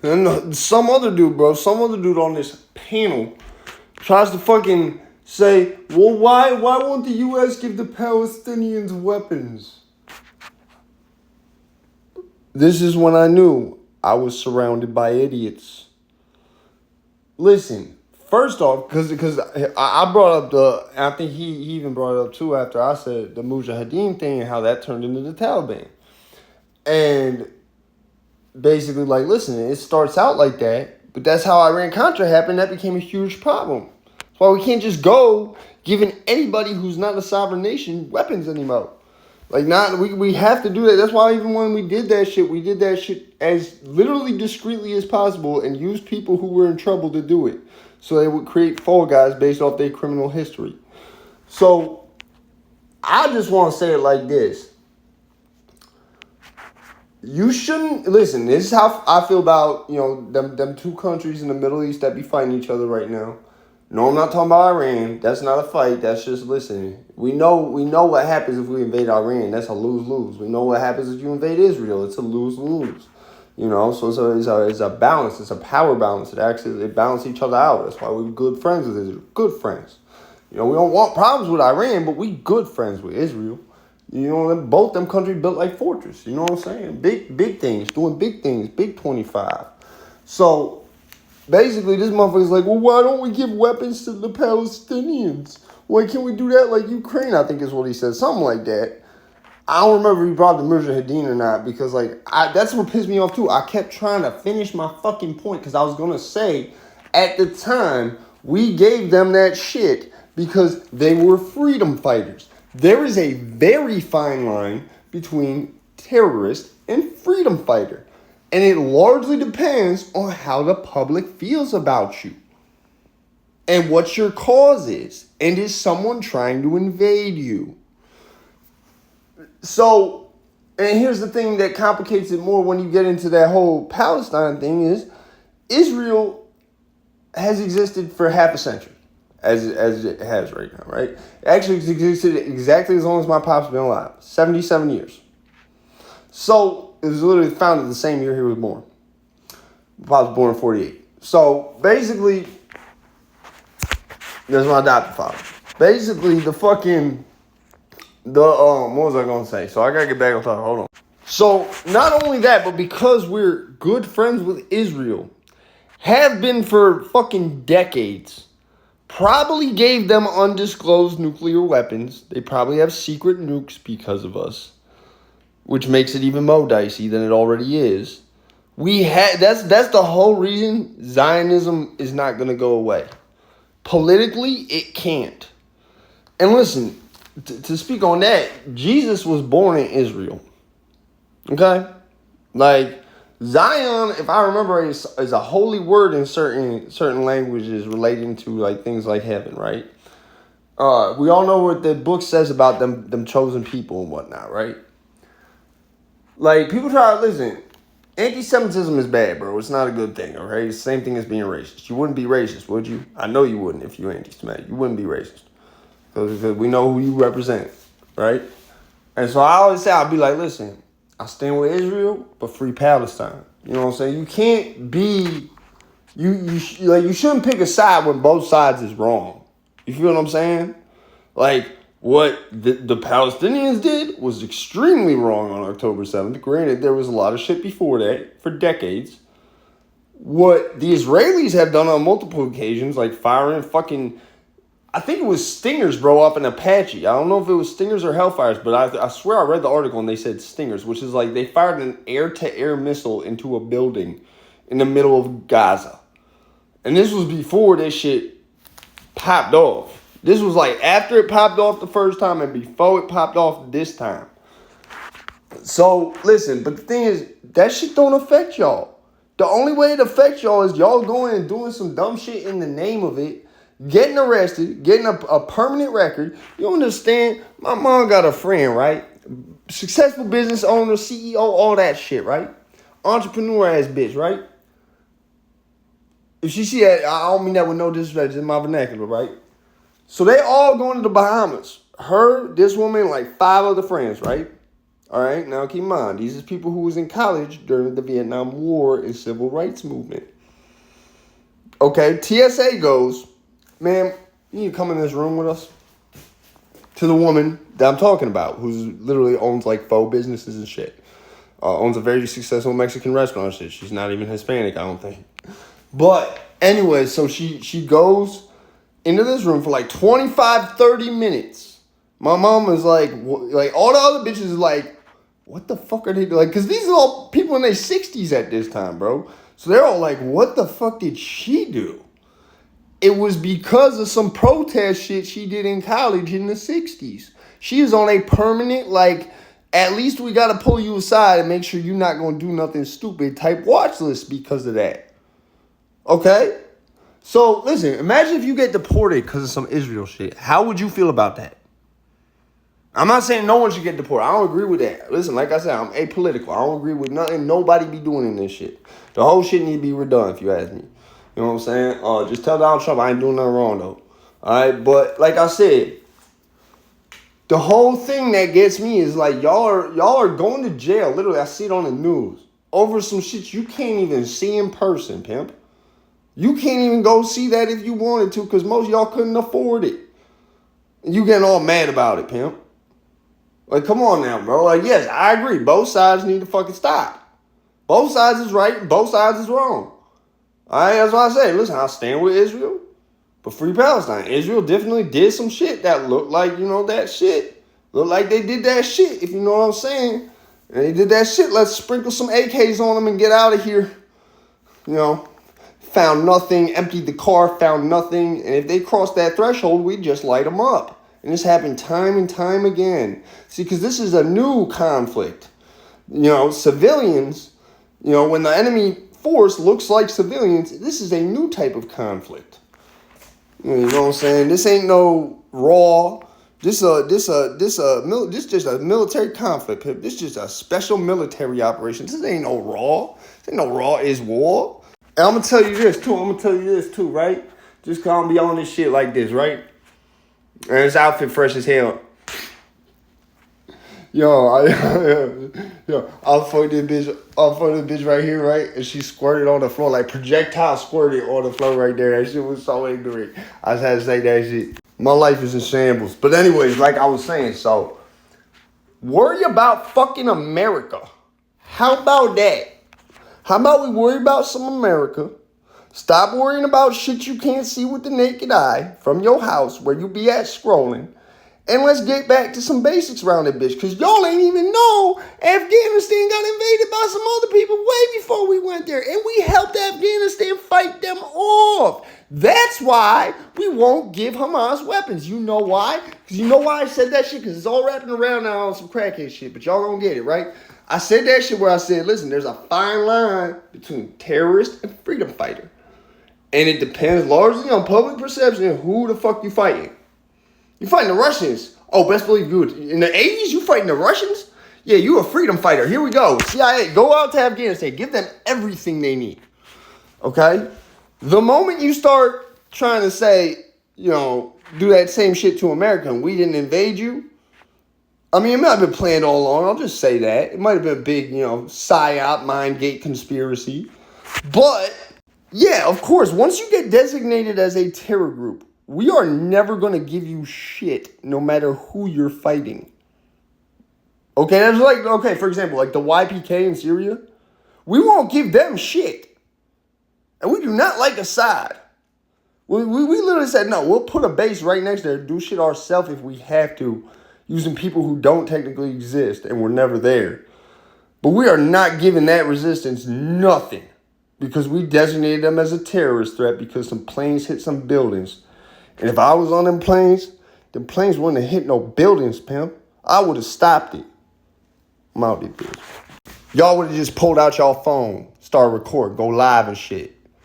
And some other dude, bro, some other dude on this panel tries to fucking say, well, why won't the U.S. give the Palestinians weapons? This is when I knew I was surrounded by idiots. Listen, first off, because I brought up I think he even brought it up too after I said the Mujahideen thing and how that turned into the Taliban. And basically, like, listen, it starts out like that, but that's how Iran-Contra happened. That became a huge problem. That's why we can't just go giving anybody who's not a sovereign nation weapons anymore. Like, we have to do that. That's why even when we did that shit as literally discreetly as possible and used people who were in trouble to do it. So they would create fall guys based off their criminal history. So I just want to say it like this. You shouldn't listen. This is how I feel about them two countries in the Middle East that be fighting each other right now. No, I'm not talking about Iran. That's not a fight. That's just listen. We know what happens if we invade Iran. That's a lose-lose. We know what happens if you invade Israel. It's a lose-lose. So it's a balance. It's a power balance. It balances each other out. That's why we're good friends with Israel. Good friends. We don't want problems with Iran, but we good friends with Israel. Both them countries built like fortress. You know what I'm saying? Big things, doing big things, big 25. So basically, this motherfucker's like, well, why don't we give weapons to the Palestinians? Why can't we do that like Ukraine? I think is what he said, something like that. I don't remember if he brought the Mujahideen or not because that's what pissed me off too. I kept trying to finish my fucking point because I was gonna say at the time we gave them that shit because they were freedom fighters. There is a very fine line between terrorist and freedom fighter. And it largely depends on how the public feels about you. And what your cause is. And is someone trying to invade you? So, and here's the thing that complicates it more when you get into that whole Palestine thing is Israel has existed for half a century. As it has right now, right? It actually existed exactly as long as my pop's been alive. 77 years. So, it was literally founded the same year he was born. My pop was born in 48. So, basically, there's my adopted father. Basically, what was I going to say? So, I got to get back on topic. Hold on. So, not only that, but because we're good friends with Israel, have been for fucking decades, probably gave them undisclosed nuclear weapons. They probably have secret nukes because of us, which makes it even more dicey than it already is. That's the whole reason Zionism is not going to go away. Politically, it can't. And listen, to speak on that, Jesus was born in Israel. Okay? Like, Zion, if I remember, is a holy word in certain languages relating to like things like heaven, right? We all know what the book says about them chosen people and whatnot, right? Like, people try to listen. Anti-Semitism is bad, bro. It's not a good thing, okay? It's the same thing as being racist. You wouldn't be racist, would you? I know you wouldn't if you're anti-Semitic. You wouldn't be racist. Because we know who you represent, right? And so I always say, I'll be like, listen, I stand with Israel, but free Palestine. You know what I'm saying? You can't be, you shouldn't pick a side when both sides is wrong. You feel what I'm saying? Like, what the Palestinians did was extremely wrong on October 7th. Granted, there was a lot of shit before that for decades. What the Israelis have done on multiple occasions, like firing fucking, I think it was Stingers, bro, up in Apache. I don't know if it was Stingers or Hellfires, but I swear I read the article and they said Stingers, which is like they fired an air-to-air missile into a building in the middle of Gaza. And this was before this shit popped off. This was like after it popped off the first time and before it popped off this time. So, listen, but the thing is, that shit don't affect y'all. The only way it affects y'all is y'all going and doing some dumb shit in the name of it, getting arrested, getting a permanent record. You understand? My mom got a friend, right? Successful business owner, CEO, all that shit, right? Entrepreneur ass bitch, right? If she see that, I don't mean that with no disrespect, it's in my vernacular, right? So they all going to the Bahamas. Her, this woman, like 5 other friends, right? All right, now keep in mind, these are people who was in college during the Vietnam War and Civil Rights Movement. Okay, TSA goes, ma'am, you need to come in this room with us. To the woman that I'm talking about, who literally owns like 4 businesses and shit. Owns a very successful Mexican restaurant and shit. She's not even Hispanic, I don't think. But anyway, so she goes into this room for like 25, 30 minutes. My mom is like all the other bitches is like, what the fuck are they doing? Like, because these are all people in their 60s at this time, bro. So they're all like, what the fuck did she do? It was because of some protest shit she did in college in the 60s. She is on a permanent, like, at least we got to pull you aside and make sure you're not going to do nothing stupid type watch list because of that. Okay? So, listen, imagine if you get deported because of some Israel shit. How would you feel about that? I'm not saying no one should get deported. I don't agree with that. Listen, like I said, I'm apolitical. I don't agree with nothing nobody be doing in this shit. The whole shit need to be redone, if you ask me. You know what I'm saying? Just tell Donald Trump I ain't doing nothing wrong, though. All right? But, like I said, the whole thing that gets me is, like, y'all are going to jail. Literally, I see it on the news. Over some shit you can't even see in person, pimp. You can't even go see that if you wanted to because most of y'all couldn't afford it. And you getting all mad about it, pimp. Like, come on now, bro. Like, yes, I agree. Both sides need to fucking stop. Both sides is right and both sides is wrong. All right, that's what I say. Listen, I stand with Israel, but free Palestine. Israel definitely did some shit that looked like, that shit. Looked like they did that shit, if you know what I'm saying. And they did that shit. Let's sprinkle some AKs on them and get out of here. Found nothing, emptied the car, found nothing. And if they crossed that threshold, we'd just light them up. And this happened time and time again. See, because this is a new conflict. Civilians, when the enemy force looks like civilians, this is a new type of conflict. You know what I'm saying? This ain't no raw. This just a military conflict. This is just a special military operation. This ain't no raw. This ain't no raw is war. And I'm gonna tell you this too, right? Just cause I'm be on this shit like this, right? And this outfit fresh as hell. I'll fuck this bitch right here, right? And she squirted on the floor, like projectile squirted on the floor right there. That shit was so ignorant. I just had to say that shit. My life is in shambles. But anyways, like I was saying, so worry about fucking America. How about that? How about we worry about some America? Stop worrying about shit you can't see with the naked eye from your house where you be at scrolling. And let's get back to some basics around that bitch. Because y'all ain't even know Afghanistan got invaded by some other people way before we went there. And we helped Afghanistan fight them off. That's why we won't give Hamas weapons. You know why? Because you know why I said that shit? Because it's all wrapping around now on some crackhead shit. But y'all gonna get it, right? I said that shit where I said, listen, there's a fine line between terrorist and freedom fighter. And it depends largely on public perception and who the fuck you fighting. You fighting the Russians. Oh, best believe you. In the 80s, you fighting the Russians? Yeah, you a freedom fighter. Here we go. CIA, go out to Afghanistan. Give them everything they need. Okay? The moment you start trying to say, do that same shit to America and we didn't invade you, I mean, it might have been planned all along. I'll just say that. It might have been a big, psyop, mind gate conspiracy. But, yeah, of course, once you get designated as a terror group, we are never going to give you shit no matter who you're fighting. Okay, that's for example, like the YPK in Syria. We won't give them shit. And we do not like Assad. We literally said, no, we'll put a base right next there, do shit ourselves if we have to, using people who don't technically exist and were never there. But we are not giving that resistance nothing because we designated them as a terrorist threat because some planes hit some buildings. And if I was on them planes wouldn't have hit no buildings, pimp. I would have stopped it. I'm out there, bitch. Y'all would have just pulled out y'all phone, start recording, go live and shit.